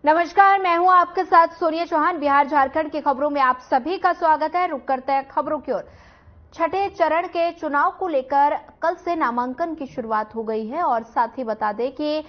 नमस्कार, मैं हूं आपके साथ सोनिया चौहान। बिहार झारखंड की खबरों में आप सभी का स्वागत है। रुक करते हैं खबरों की ओर। छठे चरण के चुनाव को लेकर कल से नामांकन की शुरुआत हो गई है और साथ ही बता दें कि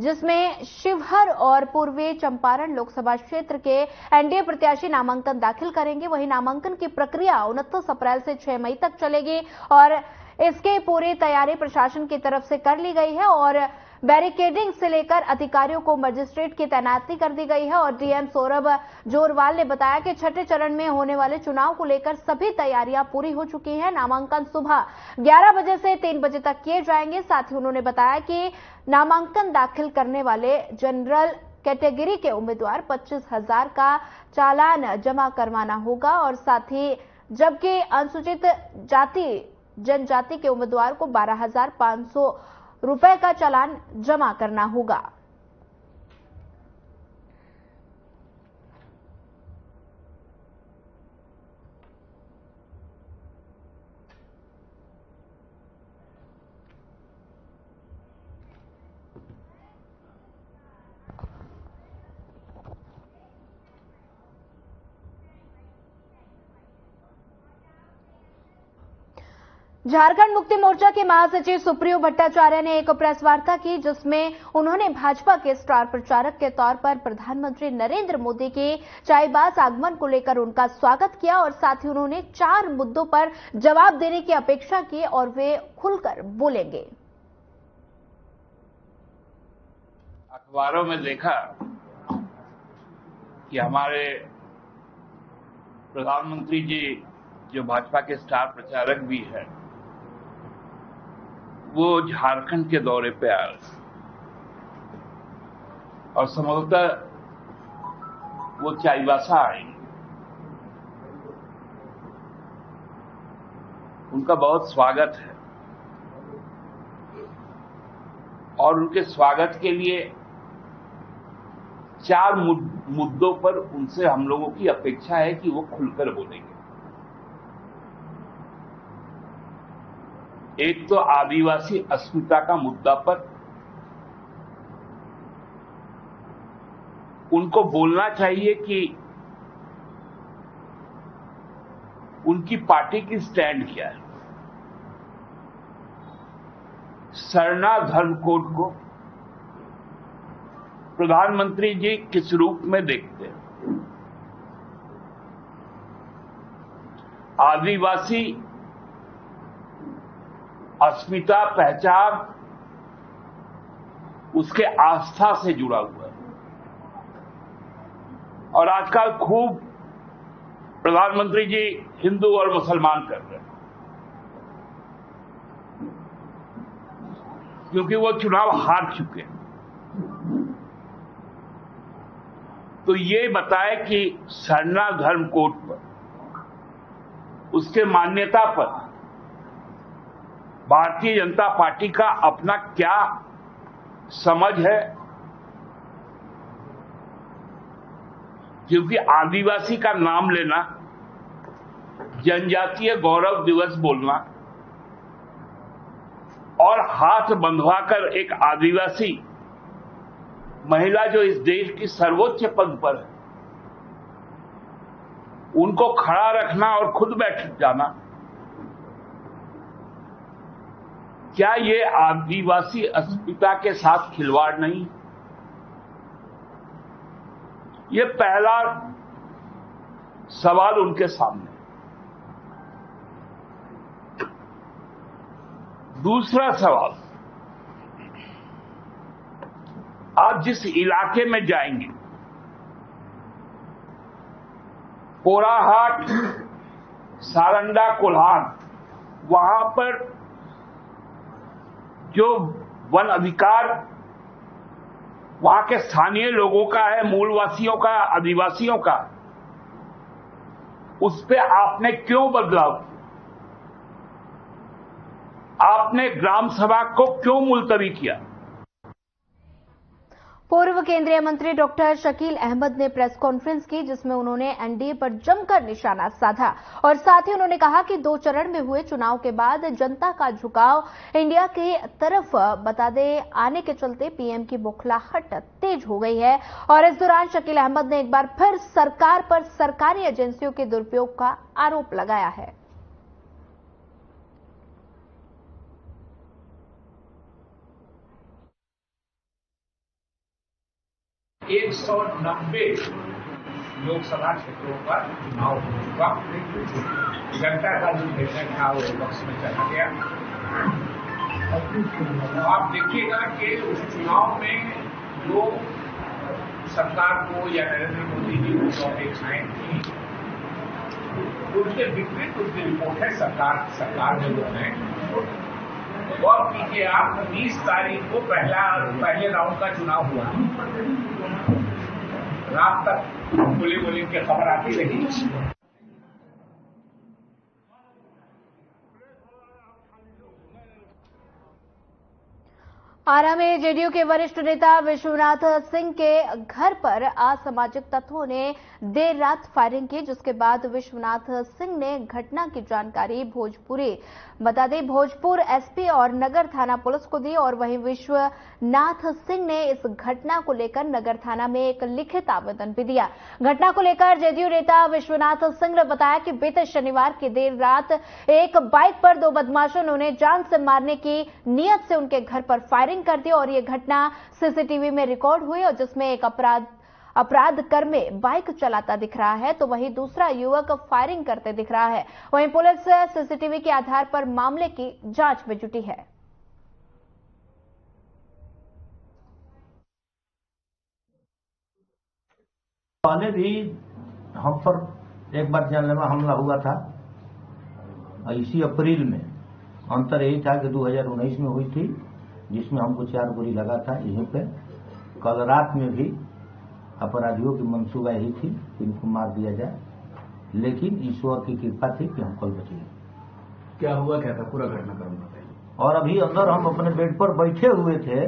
जिसमें शिवहर और पूर्वी चंपारण लोकसभा क्षेत्र के एनडीए प्रत्याशी नामांकन दाखिल करेंगे। वहीं नामांकन की प्रक्रिया 29 अप्रैल से 6 मई तक चलेगी और इसकी पूरी तैयारी प्रशासन की तरफ से कर ली गई है और बैरिकेडिंग से लेकर अधिकारियों को मजिस्ट्रेट की तैनाती कर दी गई है। और डीएम सौरभ जोरवाल ने बताया कि छठे चरण में होने वाले चुनाव को लेकर सभी तैयारियां पूरी हो चुकी हैं। नामांकन सुबह 11 बजे से 3 बजे तक किए जाएंगे। साथ ही उन्होंने बताया कि नामांकन दाखिल करने वाले जनरल कैटेगरी के उम्मीदवार 25,000 का चालान जमा करवाना होगा और साथ ही जबकि अनुसूचित जाति जनजाति के उम्मीदवार को 12,500 रुपए का चालान जमा करना होगा। झारखंड मुक्ति मोर्चा के महासचिव सुप्रियो भट्टाचार्य ने एक प्रेस वार्ता की, जिसमें उन्होंने भाजपा के स्टार प्रचारक के तौर पर प्रधानमंत्री नरेंद्र मोदी के चाईबास आगमन को लेकर उनका स्वागत किया और साथ ही उन्होंने 4 मुद्दों पर जवाब देने की अपेक्षा की और वे खुलकर बोलेंगे। अखबारों में देखा कि हमारे प्रधानमंत्री जी, जो भाजपा के स्टार प्रचारक भी हैं, वो झारखंड के दौरे पे आ रहे और संभवतः वो चाईबासा आएंगे। उनका बहुत स्वागत है और उनके स्वागत के लिए 4 मुद्दों पर उनसे हम लोगों की अपेक्षा है कि वो खुलकर बोलेंगे। एक तो आदिवासी अस्मिता का मुद्दा पर उनको बोलना चाहिए कि उनकी पार्टी की स्टैंड क्या है। सरना धर्म कोड को प्रधानमंत्री जी किस रूप में देखते हैं। आदिवासी अस्मिता, पहचान उसके आस्था से जुड़ा हुआ है और आजकल खूब प्रधानमंत्री जी हिंदू और मुसलमान कर रहे हैं, क्योंकि वो चुनाव हार चुके हैं। तो ये बताए कि सरना धर्म कोड पर, उसके मान्यता पर भारतीय जनता पार्टी का अपना क्या समझ है, क्योंकि आदिवासी का नाम लेना, जनजातीय गौरव दिवस बोलना और हाथ बंधवाकर एक आदिवासी महिला जो इस देश की सर्वोच्च पद पर है, उनको खड़ा रखना और खुद बैठ जाना, क्या ये आदिवासी अस्मिता के साथ खिलवाड़ नहीं? ये पहला सवाल उनके सामने। दूसरा सवाल, आप जिस इलाके में जाएंगे, पोराहाट, सारंडा, कोल्हान, वहां पर जो वन अधिकार वहां के स्थानीय लोगों का है, मूलवासियों का, आदिवासियों का, उस पे आपने क्यों बदलाव किया? आपने ग्राम सभा को क्यों मुलतवी किया? पूर्व केंद्रीय मंत्री डॉक्टर शकील अहमद ने प्रेस कॉन्फ्रेंस की, जिसमें उन्होंने एनडीए पर जमकर निशाना साधा और साथ ही उन्होंने कहा कि 2 चरण में हुए चुनाव के बाद जनता का झुकाव इंडिया की तरफ आने के चलते पीएम की बौखलाहट तेज हो गई है। और इस दौरान शकील अहमद ने एक बार फिर सरकार पर सरकारी एजेंसियों के दुरुपयोग का आरोप लगाया है। 190 लोकसभा क्षेत्रों पर चुनाव हो चुका। जनता का जो निर्णय था वो पक्ष में चला गया। आप देखिएगा कि उस चुनाव में जो सरकार को या नरेंद्र मोदी जी को जो अपेक्षाएं थी, उसके विपरीत उसकी रिपोर्ट है सरकार में जो है। और कीजिए आप 20 तारीख को पहले राउंड का चुनाव हुआ, रात तक गोली की खबर आती रही। आरा में जेडीयू के वरिष्ठ नेता विश्वनाथ सिंह के घर पर असामाजिक तत्वों ने देर रात फायरिंग की, जिसके बाद विश्वनाथ सिंह ने घटना की जानकारी भोजपुर एसपी और नगर थाना पुलिस को दी। और वहीं विश्वनाथ सिंह ने इस घटना को लेकर नगर थाना में एक लिखित आवेदन भी दिया। घटना को लेकर जेडीयू नेता विश्वनाथ सिंह ने बताया कि बीते शनिवार की देर रात एक बाइक पर 2 बदमाशों ने उन्हें जान से मारने की नीयत से उनके घर पर फायरिंग कर दी और ये घटना सीसीटीवी में रिकॉर्ड हुई और जिसमें एक अपराध कर्मी बाइक चलाता दिख रहा है, तो वहीं दूसरा युवक फायरिंग करते दिख रहा है। वहीं पुलिस सीसीटीवी के आधार पर मामले की जांच में जुटी है। पहले भी हम पर एक बार जानलेवा हमला हुआ था, इसी अप्रैल में। अंतर यही था कि 2019 में हुई थी, जिसमें हमको 4 गोली लगा था यहीं पे। कल रात में भी अपराधियों की मंसूबा यही थी कि इनको मार दिया जाए, लेकिन ईश्वर की कृपा थी कि हम कल बच गए। क्या हुआ, क्या था पूरा घटनाक्रम बताइए। और अभी अंदर हम अपने बेड पर बैठे हुए थे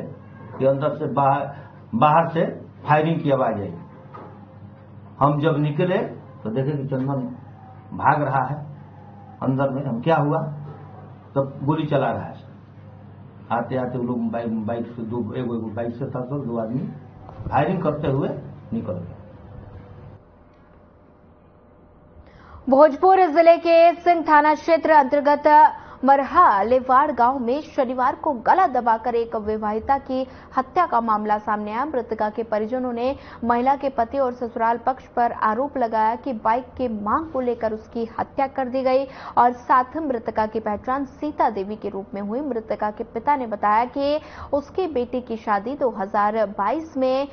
कि अंदर से बाहर से फायरिंग की आवाज आई। हम जब निकले तो देखे कि चंदन भाग रहा है अंदर में। हम क्या हुआ, तब गोली चला रहा है। आते आते वो लोग बाइक से एक बाइक से था, तो 2 आदमी फायरिंग करते हुए निकल गए। भोजपुर जिले के सिंध थाना क्षेत्र अंतर्गत मरहा लेवाड़ गांव में शनिवार को गला दबाकर एक विवाहिता की हत्या का मामला सामने आया। मृतका के परिजनों ने महिला के पति और ससुराल पक्ष पर आरोप लगाया कि बाइक की मांग को लेकर उसकी हत्या कर दी गई और साथ मृतका की पहचान सीता देवी के रूप में हुई। मृतका के पिता ने बताया कि उसकी बेटी की शादी 2022 में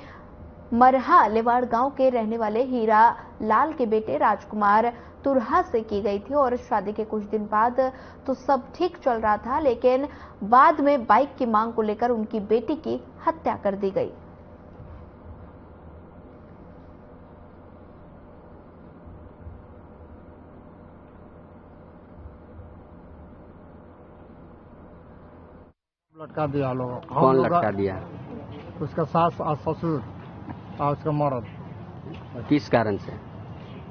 मरहा लेवाड़ गांव के रहने वाले हीरा लाल के बेटे राजकुमार तुरहा से की गई थी और शादी के कुछ दिन बाद तो सब ठीक चल रहा था, लेकिन बाद में बाइक की मांग को लेकर उनकी बेटी की हत्या कर दी गई। लटका दिया लोग। कौन लटका दिया? उसका सास और ससुर और उसका मर्द। किस कारण से?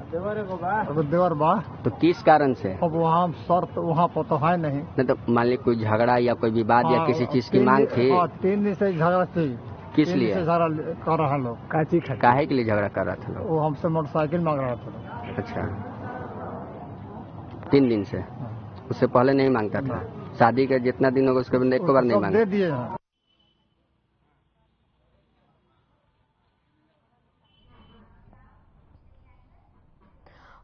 देवर बा। तो किस कारण से? अब वहाँ शर्त वहाँ पर तो है नहीं तो मान ली कोई झगड़ा या कोई विवाद या किसी चीज की मांग थी? 3 दिन से झगड़ा थी। किस लिए झगड़ा कर रहा लोग? काहे के लिए झगड़ा कर रहा था लोग? वो हमसे मोटरसाइकिल मांग रहा था। अच्छा, 3 दिन से? उससे पहले नहीं मांगता था? शादी का जितना दिन होगा उसके बाद एक बार नहीं मांगा? दे दिए।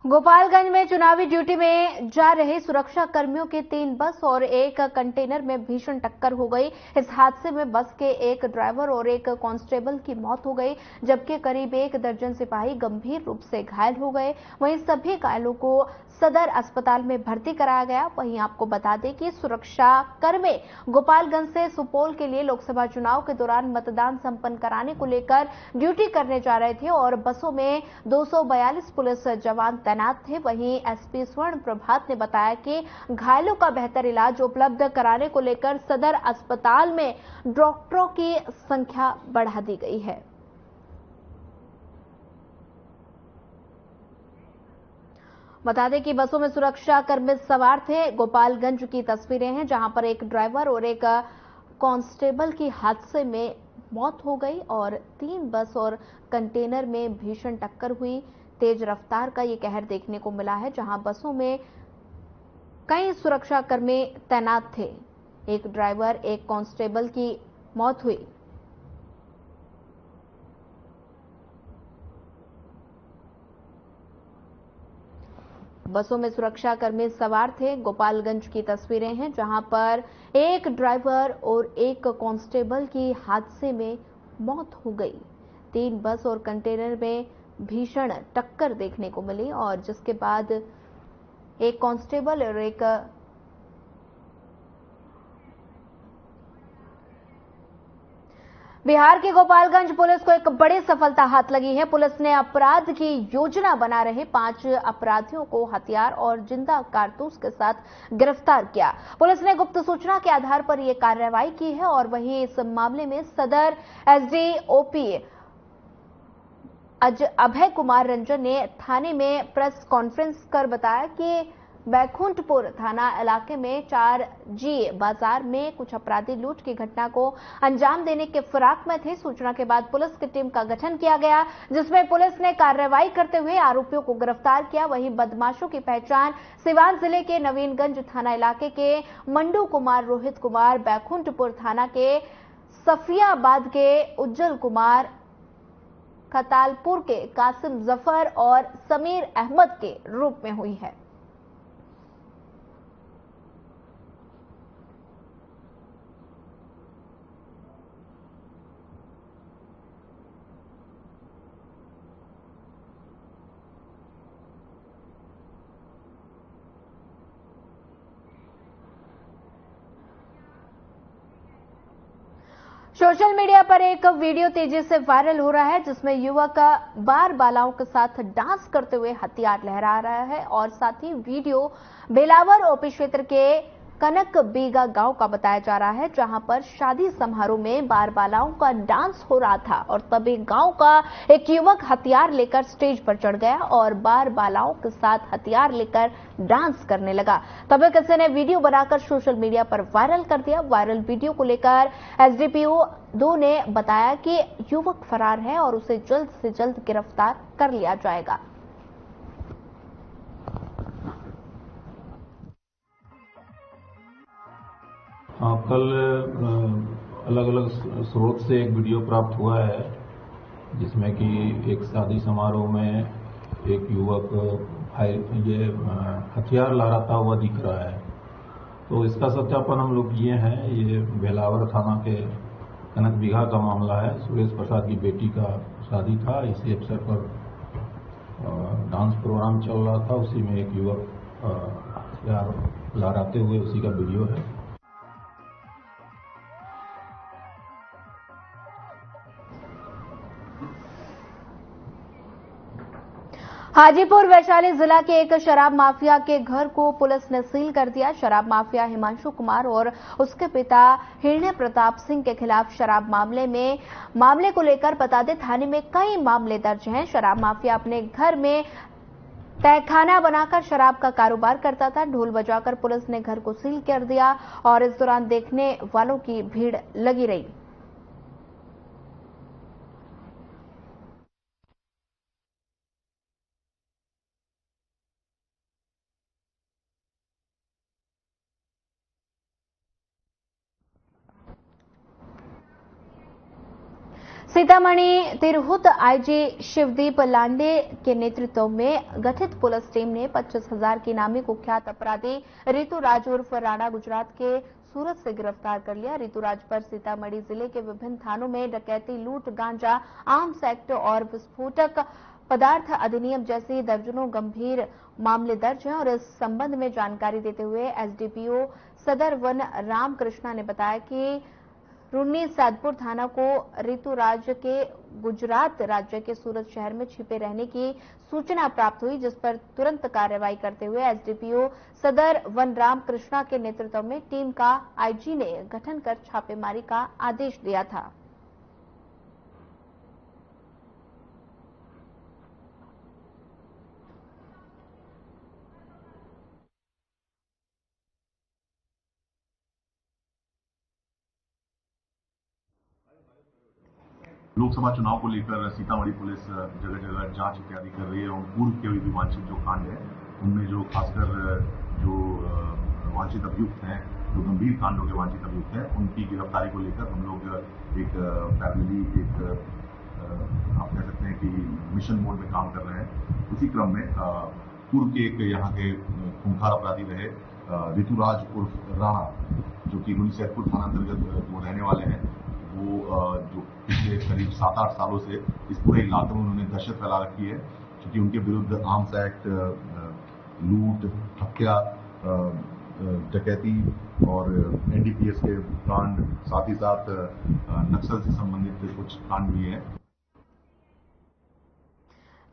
गोपालगंज में चुनावी ड्यूटी में जा रहे सुरक्षा कर्मियों के 3 बस और एक कंटेनर में भीषण टक्कर हो गई। इस हादसे में बस के एक ड्राइवर और एक कांस्टेबल की मौत हो गई, जबकि करीब 1 दर्जन सिपाही गंभीर रूप से घायल हो गए। वहीं सभी घायलों को सदर अस्पताल में भर्ती कराया गया। वहीं आपको बता दें कि सुरक्षा कर्मी गोपालगंज से सुपौल के लिए लोकसभा चुनाव के दौरान मतदान संपन्न कराने को लेकर ड्यूटी करने जा रहे थे और बसों में 242 पुलिस जवान तैनात थे। वहीं एसपी स्वर्ण प्रभात ने बताया कि घायलों का बेहतर इलाज उपलब्ध कराने को लेकर सदर अस्पताल में डॉक्टरों की संख्या बढ़ा दी गई है। बता दें कि बसों में सुरक्षा कर्मी सवार थे। गोपालगंज की तस्वीरें हैं जहां पर एक ड्राइवर और एक कांस्टेबल की हादसे में मौत हो गई और 3 बस और कंटेनर में भीषण टक्कर हुई। तेज रफ्तार का ये कहर देखने को मिला है जहां बसों में कई सुरक्षाकर्मी तैनात थे। एक ड्राइवर, एक कांस्टेबल की मौत हुई। बसों में सुरक्षाकर्मी सवार थे। गोपालगंज की तस्वीरें हैं जहां पर एक ड्राइवर और एक कांस्टेबल की हादसे में मौत हो गई। 3 बस और कंटेनर में भीषण टक्कर देखने को मिली और जिसके बाद एक कांस्टेबल और एक बिहार के गोपालगंज पुलिस को एक बड़ी सफलता हाथ लगी है। पुलिस ने अपराध की योजना बना रहे 5 अपराधियों को हथियार और जिंदा कारतूस के साथ गिरफ्तार किया। पुलिस ने गुप्त सूचना के आधार पर यह कार्रवाई की है और वहीं इस मामले में सदर एसडीओपी अभय कुमार रंजन ने थाने में प्रेस कॉन्फ्रेंस कर बताया कि बैकुंठपुर थाना इलाके में 4G बाजार में कुछ अपराधी लूट की घटना को अंजाम देने के फिराक में थे। सूचना के बाद पुलिस की टीम का गठन किया गया जिसमें पुलिस ने कार्रवाई करते हुए आरोपियों को गिरफ्तार किया। वहीं बदमाशों की पहचान सिवान जिले के नवीनगंज थाना इलाके के मंडू कुमार, रोहित कुमार, बैकुंठपुर थाना के सफियाबाद के उज्जवल कुमार, खतालपुर के कासिम जफर और समीर अहमद के रूप में हुई है। सोशल मीडिया पर एक वीडियो तेजी से वायरल हो रहा है जिसमें युवक बार बालाओं के साथ डांस करते हुए हथियार लहरा रहा है और साथ ही वीडियो बेलावर ओपी क्षेत्र के कनक बीगा गांव का बताया जा रहा है जहां पर शादी समारोह में बार बालाओं का डांस हो रहा था और तभी गांव का एक युवक हथियार लेकर स्टेज पर चढ़ गया और बार बालाओं के साथ हथियार लेकर डांस करने लगा। तभी किसी ने वीडियो बनाकर सोशल मीडिया पर वायरल कर दिया। वायरल वीडियो को लेकर एसडीपीओ 2 ने बताया कि युवक फरार है और उसे जल्द से जल्द गिरफ्तार कर लिया जाएगा। कल अलग अलग स्रोत से एक वीडियो प्राप्त हुआ है जिसमें कि एक शादी समारोह में एक युवक हथियार लहराता हुआ दिख रहा है। तो इसका सत्यापन हम लोग किए हैं। ये बेलावर थाना के कनक बीघा का मामला है। सुरेश प्रसाद की बेटी का शादी था। इसी अवसर पर डांस प्रोग्राम चल रहा था। उसी में एक युवक हथियार लहराते हुए उसी का वीडियो है। हाजीपुर वैशाली जिला के एक शराब माफिया के घर को पुलिस ने सील कर दिया। शराब माफिया हिमांशु कुमार और उसके पिता हिरण्य प्रताप सिंह के खिलाफ शराब मामले को लेकर बता दें थाने में कई मामले दर्ज हैं। शराब माफिया अपने घर में तहखाना बनाकर शराब का कारोबार करता था। ढोल बजाकर पुलिस ने घर को सील कर दिया और इस दौरान देखने वालों की भीड़ लगी रही। सीतामढ़ी तिरहुत आईजी शिवदीप लांडे के नेतृत्व में गठित पुलिस टीम ने 25,000 की इनामी कुख्यात अपराधी ऋतुराज उर्फ राणा गुजरात के सूरत से गिरफ्तार कर लिया। ऋतुराज पर सीतामढ़ी जिले के विभिन्न थानों में डकैती, लूट, गांजा, आर्म्स एक्ट और विस्फोटक पदार्थ अधिनियम जैसी दर्जनों गंभीर मामले दर्ज हैं और इस संबंध में जानकारी देते हुए एसडीपीओ सदर वन रामकृष्णा ने बताया कि रुन्नी सादपुर थाना को ऋतुराज के गुजरात राज्य के सूरत शहर में छिपे रहने की सूचना प्राप्त हुई, जिस पर तुरंत कार्रवाई करते हुए एसडीपीओ सदर वन रामकृष्णा के नेतृत्व में टीम का आईजी ने गठन कर छापेमारी का आदेश दिया था। लोकसभा चुनाव को लेकर सीतामढ़ी पुलिस जगह जगह जांच इत्यादि कर रही है और पूर्व के भी वांछित जो कांड है उनमें जो खासकर जो वांछित अभियुक्त हैं, जो गंभीर कांडों के वांछित अभियुक्त हैं, उनकी गिरफ्तारी को लेकर हम लोग एक पैरेलली आप कह सकते हैं कि मिशन मोड में काम कर रहे हैं। उसी क्रम में पूर्व के एक यहाँ के खूंखार अपराधी रहे ऋतुराज उर्फ राणा, जो कि रुन्नी सैदपुर थाना अंतर्गत वो रहने वाले हैं, वो जो पिछले करीब 7-8 सालों से इस पूरे इलाके में उन्होंने दहशत फैला रखी है, क्योंकि उनके विरुद्ध आर्म्स एक्ट, लूट, हत्या, डकैती और एनडीपीएस के कांड, साथ ही साथ नक्सल से संबंधित कुछ कांड भी हैं।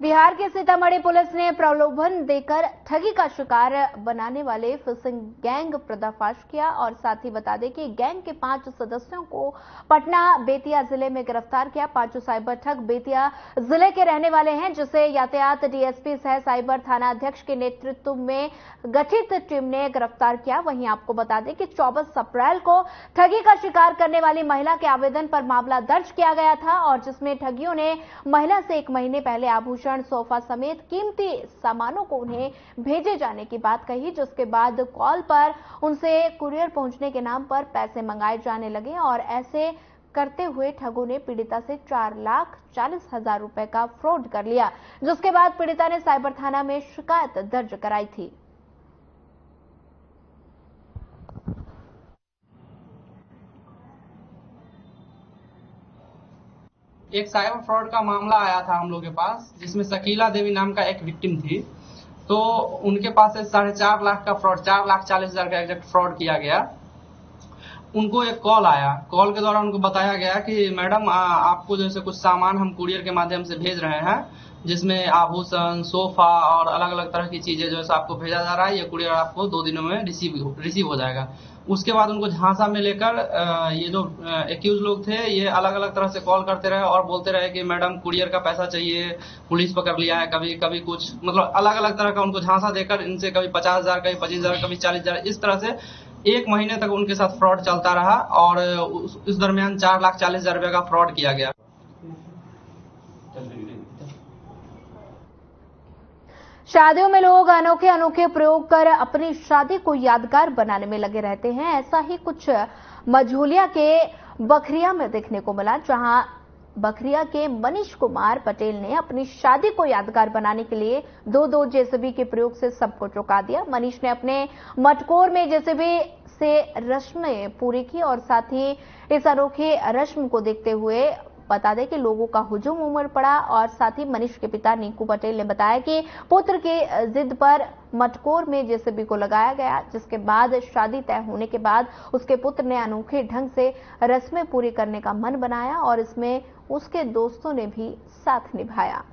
बिहार के सीतामढ़ी पुलिस ने प्रलोभन देकर ठगी का शिकार बनाने वाले फिशिंग गैंग पर्दाफाश किया और साथ ही बता दें कि गैंग के 5 सदस्यों को पटना बेतिया जिले में गिरफ्तार किया। 5 साइबर ठग बेतिया जिले के रहने वाले हैं, जिसे यातायात डीएसपी सह साइबर थाना अध्यक्ष के नेतृत्व में गठित टीम ने गिरफ्तार किया। वहीं आपको बता दें कि 24 अप्रैल को ठगी का शिकार करने वाली महिला के आवेदन पर मामला दर्ज किया गया था और जिसमें ठगियों ने महिला से 1 महीने पहले आभूषण, सोफा समेत कीमती सामानों को उन्हें भेजे जाने की बात कही, जिसके बाद कॉल पर उनसे कुरियर पहुंचने के नाम पर पैसे मंगाए जाने लगे और ऐसे करते हुए ठगों ने पीड़िता से 4,40,000 रुपए का फ्रॉड कर लिया, जिसके बाद पीड़िता ने साइबर थाना में शिकायत दर्ज कराई थी। एक साइबर फ्रॉड का मामला आया था हम लोग के पास, जिसमें शकीला देवी नाम का एक विक्टिम थी। तो उनके पास से 4.5 लाख का फ्रॉड, 4,40,000 का एग्जैक्ट फ्रॉड किया गया। उनको एक कॉल आया, कॉल के दौरान उनको बताया गया कि मैडम आपको जैसे कुछ सामान हम कुरियर के माध्यम से भेज रहे हैं, जिसमें आभूषण, सोफा और अलग अलग तरह की चीजें जो है आपको भेजा जा रहा है। ये कुरियर आपको 2 दिनों में रिसीव हो जाएगा। उसके बाद उनको झांसा में लेकर ये जो एक्यूज लोग थे, ये अलग अलग तरह से कॉल करते रहे और बोलते रहे कि मैडम कुरियर का पैसा चाहिए, पुलिस पकड़ लिया है, कभी कुछ, मतलब अलग अलग तरह का उनको झांसा देकर इनसे कभी 50,000, कभी 25,000, कभी 40,000, इस तरह से 1 महीने तक उनके साथ फ्रॉड चलता रहा और इस दरमियान 4,40,000 रुपए का फ्रॉड किया गया। शादियों में लोग अनोखे प्रयोग कर अपनी शादी को यादगार बनाने में लगे रहते हैं। ऐसा ही कुछ मझौलिया के बखरिया में देखने को मिला, जहां बखरिया के मनीष कुमार पटेल ने अपनी शादी को यादगार बनाने के लिए 2 जेसीबी के प्रयोग से सबको चौंका दिया। मनीष ने अपने मटकोर में जेसीबी से रस्में पूरी की और साथ ही इस अनोखे रस्म को देखते हुए बता दें कि लोगों का हुजूम उमड़ पड़ा और साथ ही मनीष के पिता नीकू पटेल ने बताया कि पुत्र की जिद पर मटकोर में जेसीबी को लगाया गया, जिसके बाद शादी तय होने के बाद उसके पुत्र ने अनोखे ढंग से रस्में पूरी करने का मन बनाया और इसमें उसके दोस्तों ने भी साथ निभाया।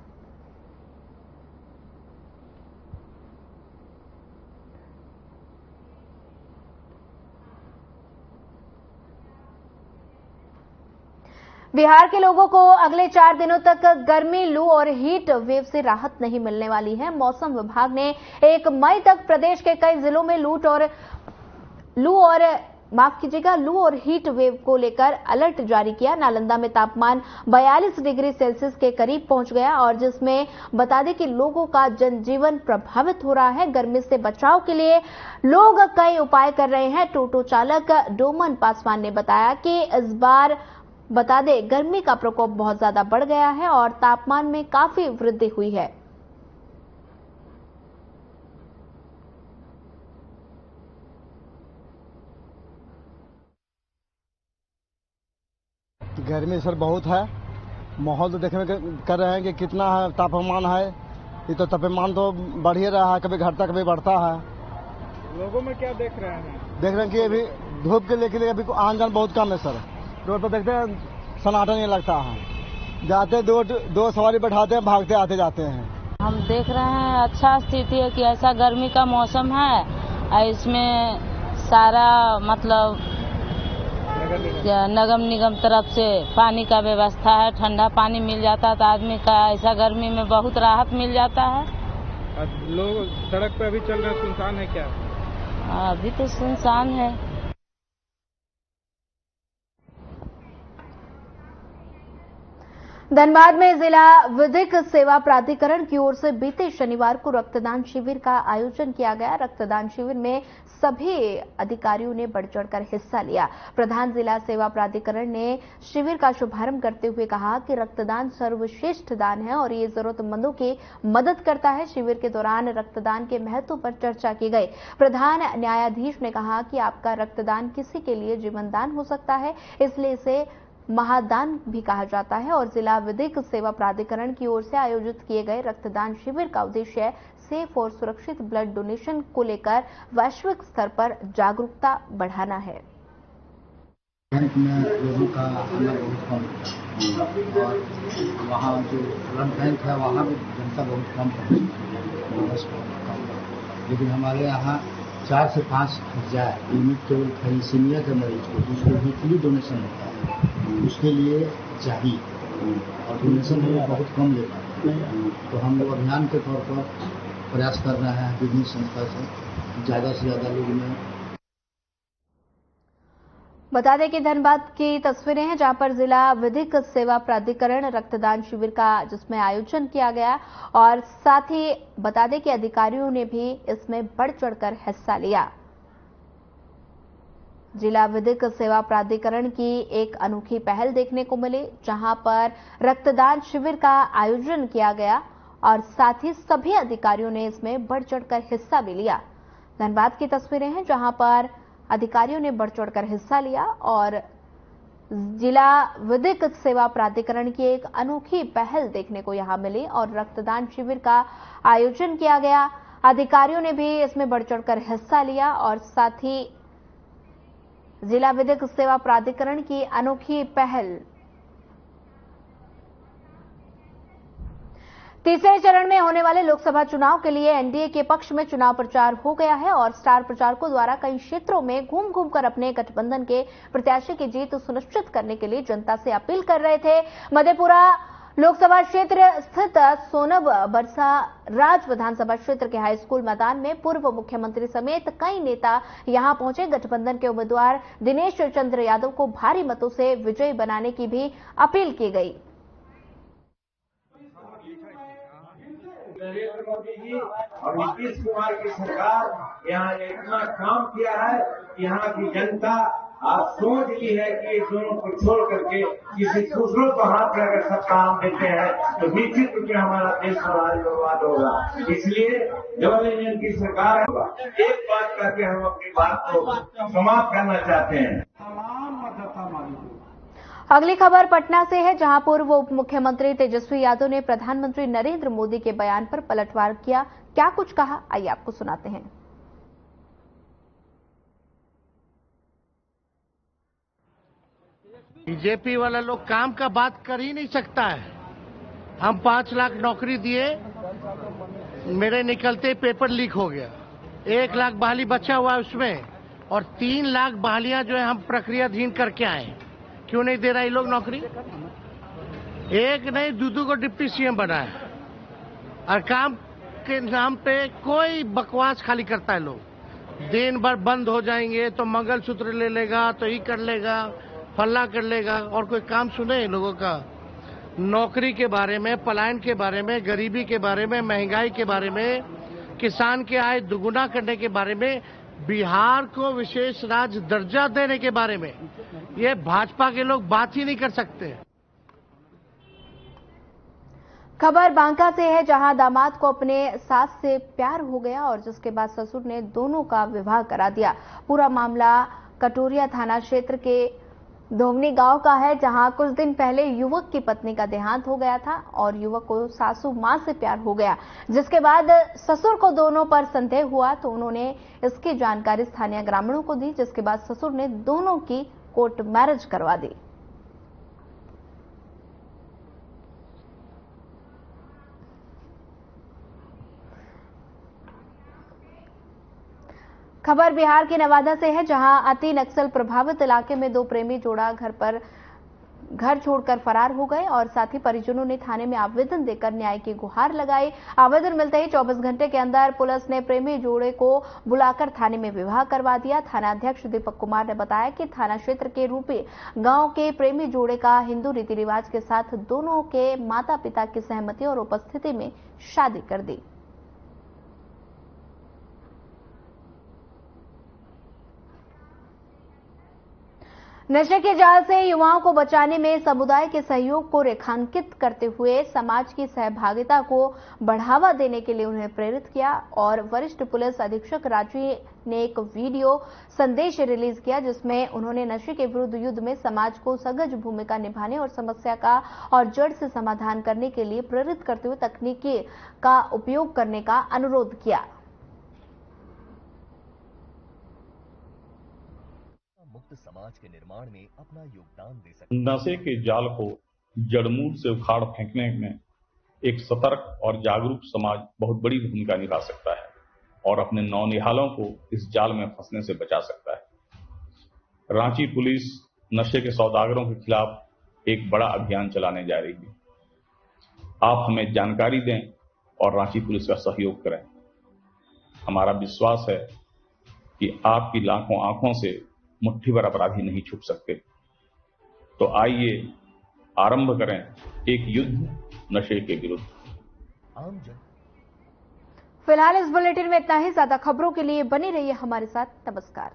बिहार के लोगों को अगले 4 दिनों तक गर्मी, लू और हीट वेव से राहत नहीं मिलने वाली है। मौसम विभाग ने 1 मई तक प्रदेश के कई जिलों में लू और हीट वेव को लेकर अलर्ट जारी किया। नालंदा में तापमान 42 डिग्री सेल्सियस के करीब पहुंच गया और जिसमें बता दें कि लोगों का जनजीवन प्रभावित हो रहा है। गर्मी से बचाव के लिए लोग कई उपाय कर रहे हैं। टोटो चालक डोमन पासवान ने बताया कि इस बार बता दें गर्मी का प्रकोप बहुत ज्यादा बढ़ गया है और तापमान में काफी वृद्धि हुई है। गर्मी सर बहुत है। माहौल तो देखने कर रहे हैं कि कितना तापमान है ये तो तापमान तो बढ़ ही रहा है, कभी घटता कभी बढ़ता है। लोगों में क्या देख रहे हैं? देख रहे हैं कि अभी धूप के लिए अभी आन जान बहुत कम है सर। रोड पर देखते हैं सन्नाटा नहीं लगता है, जाते दो सवारी बैठाते हैं, भागते आते जाते हैं। हम देख रहे हैं अच्छा स्थिति है कि ऐसा गर्मी का मौसम है, इसमें सारा मतलब नगर निगम तरफ से पानी का व्यवस्था है, ठंडा पानी मिल जाता है तो आदमी का ऐसा गर्मी में बहुत राहत मिल जाता है। लोग सड़क पे अभी चल रहे हैं, सुनसान है क्या? अभी तो सुनसान है। धनबाद में जिला विधिक सेवा प्राधिकरण की ओर से बीते शनिवार को रक्तदान शिविर का आयोजन किया गया। रक्तदान शिविर में सभी अधिकारियों ने बढ़ चढ़कर हिस्सा लिया। प्रधान जिला सेवा प्राधिकरण ने शिविर का शुभारंभ करते हुए कहा कि रक्तदान सर्वश्रेष्ठ दान है और ये जरूरतमंदों की मदद करता है। शिविर के दौरान रक्तदान के महत्व पर चर्चा की गई। प्रधान न्यायाधीश ने कहा कि आपका रक्तदान किसी के लिए जीवनदान हो सकता है, इसलिए इसे महादान भी कहा जाता है और जिला विधिक सेवा प्राधिकरण की ओर से आयोजित किए गए रक्तदान शिविर का उद्देश्य सेफ और सुरक्षित ब्लड डोनेशन को लेकर वैश्विक स्तर पर जागरूकता बढ़ाना है। बैंक में लोगों का आना बहुत कम होता है और वहाँ जो ब्लड बैंक है वहाँ भी जनता बहुत कम पहुँचती है, लेकिन हमारे यहाँ 4 से 5 हजार लिमिट केवल खाली सीनियर के मरीज को उसको वीकली डोनेशन होता है, उसके लिए चाहिए और डोनेशन में बहुत कम लेता है। तो हम लोग अभियान के तौर पर प्रयास कर रहे हैं विभिन्न संस्था से ज़्यादा लोगों में। बता दें कि धनबाद की तस्वीरें हैं जहां पर जिला विधिक सेवा प्राधिकरण रक्तदान शिविर का जिसमें आयोजन किया गया और साथ ही बता दें कि अधिकारियों ने भी इसमें बढ़ चढ़कर हिस्सा लिया। जिला विधिक सेवा प्राधिकरण की एक अनोखी पहल देखने को मिली जहां पर रक्तदान शिविर का आयोजन किया गया और साथ ही सभी अधिकारियों ने इसमें बढ़ चढ़कर हिस्सा भी लिया। धनबाद की तस्वीरें हैं जहां पर अधिकारियों ने बढ़ चढ़कर हिस्सा लिया और जिला विधिक सेवा प्राधिकरण की एक अनोखी पहल देखने को यहां मिली और रक्तदान शिविर का आयोजन किया गया। अधिकारियों ने भी इसमें बढ़ चढ़कर हिस्सा लिया और साथ ही जिला विधिक सेवा प्राधिकरण की अनोखी पहल। तीसरे चरण में होने वाले लोकसभा चुनाव के लिए एनडीए के पक्ष में चुनाव प्रचार हो गया है और स्टार प्रचारकों द्वारा कई क्षेत्रों में घूम घूमकर अपने गठबंधन के प्रत्याशी की जीत सुनिश्चित करने के लिए जनता से अपील कर रहे थे। मधेपुरा लोकसभा क्षेत्र स्थित सोनब बरसा राज विधानसभा क्षेत्र के हाई स्कूल मैदान में पूर्व मुख्यमंत्री समेत कई नेता यहां पहुंचे। गठबंधन के उम्मीदवार दिनेश चंद्र यादव को भारी मतों से विजयी बनाने की भी अपील की गई। नरेंद्र मोदी जी और नीतीश कुमार की सरकार यहाँ इतना काम किया है, यहाँ की जनता आज सोच ली है कि इस दोनों को छोड़ करके किसी दूसरों को हाथ में अगर सत्ता हम देते हैं तो निश्चित रूप से हमारा देश बर्बाद होगा। इसलिए डबल इंजन की सरकार होगा। एक बात करके हम अपनी बात को समाप्त करना चाहते हैं। अगली खबर पटना से है जहां पूर्व उप मुख्यमंत्री तेजस्वी यादव ने प्रधानमंत्री नरेंद्र मोदी के बयान पर पलटवार किया। क्या कुछ कहा, आइए आपको सुनाते हैं। बीजेपी वाला लोग काम का बात कर ही नहीं सकता है। हम 5 लाख नौकरी दिए, मेरे निकलते पेपर लीक हो गया। 1 लाख बहाली बचा हुआ है उसमें और 3 लाख बहालियां जो है हम प्रक्रियाधीन करके आए। क्यों नहीं दे रहा ये लोग नौकरी? एक नहीं 2 को डिप्टी सीएम बनाए और काम के नाम पे कोई बकवास खाली करता है। लोग दिन भर बंद हो जाएंगे तो मंगलसूत्र ले लेगा, तो ये कर लेगा, फल्ला कर लेगा और कोई काम सुने लोगों का। नौकरी के बारे में, पलायन के बारे में, गरीबी के बारे में, महंगाई के बारे में, किसान के आय दुगुना करने के बारे में, बिहार को विशेष राज्य दर्जा देने के बारे में ये भाजपा के लोग बात ही नहीं कर सकते। खबर बांका से है जहां दामाद को अपने सास से प्यार हो गया और जिसके बाद ससुर ने दोनों का विवाह करा दिया। पूरा मामला कटोरिया थाना क्षेत्र के धोमनी गांव का है, जहां कुछ दिन पहले युवक की पत्नी का देहांत हो गया था और युवक को सासू मां से प्यार हो गया, जिसके बाद ससुर को दोनों पर संदेह हुआ तो उन्होंने इसकी जानकारी स्थानीय ग्रामीणों को दी, जिसके बाद ससुर ने दोनों की कोर्ट मैरिज करवा दी। खबर बिहार के नवादा से है, जहां अति नक्सल प्रभावित इलाके में दो प्रेमी जोड़ा घर छोड़कर फरार हो गए और साथ ही परिजनों ने थाने में आवेदन देकर न्याय की गुहार लगाई। आवेदन मिलते ही 24 घंटे के अंदर पुलिस ने प्रेमी जोड़े को बुलाकर थाने में विवाह करवा दिया। थाना अध्यक्ष दीपक कुमार ने बताया कि थाना क्षेत्र के रूपी गांव के प्रेमी जोड़े का हिंदू रीति रिवाज के साथ दोनों के माता पिता की सहमति और उपस्थिति में शादी कर दी। नशे के जाल से युवाओं को बचाने में समुदाय के सहयोग को रेखांकित करते हुए समाज की सहभागिता को बढ़ावा देने के लिए उन्हें प्रेरित किया और वरिष्ठ पुलिस अधीक्षक राजू ने एक वीडियो संदेश रिलीज किया, जिसमें उन्होंने नशे के विरुद्ध युद्ध में समाज को सजग भूमिका निभाने और समस्या का और जड़ से समाधान करने के लिए प्रेरित करते हुए तकनीकी का उपयोग करने का अनुरोध किया। मुक्त समाज के निर्माण में अपना योगदान दे सकते। नशे के जाल को जड़मूल से उखाड़ फेंकने में एक सतर्क और जागरूक समाज बहुत बड़ी भूमिका निभा सकता है और अपने नौनिहालों को इस जाल में फंसने से बचा सकता है। रांची पुलिस नशे के सौदागरों के खिलाफ एक बड़ा अभियान चलाने जा रही है। आप हमें जानकारी दें और रांची पुलिस का सहयोग करें। हमारा विश्वास है कि आपकी लाखों आंखों से मुट्ठी भर अपराधी नहीं छुप सकते। तो आइए आरंभ करें एक युद्ध नशे के विरुद्ध। फिलहाल इस बुलेटिन में इतना ही। ज्यादा खबरों के लिए बने रहिए हमारे साथ। नमस्कार।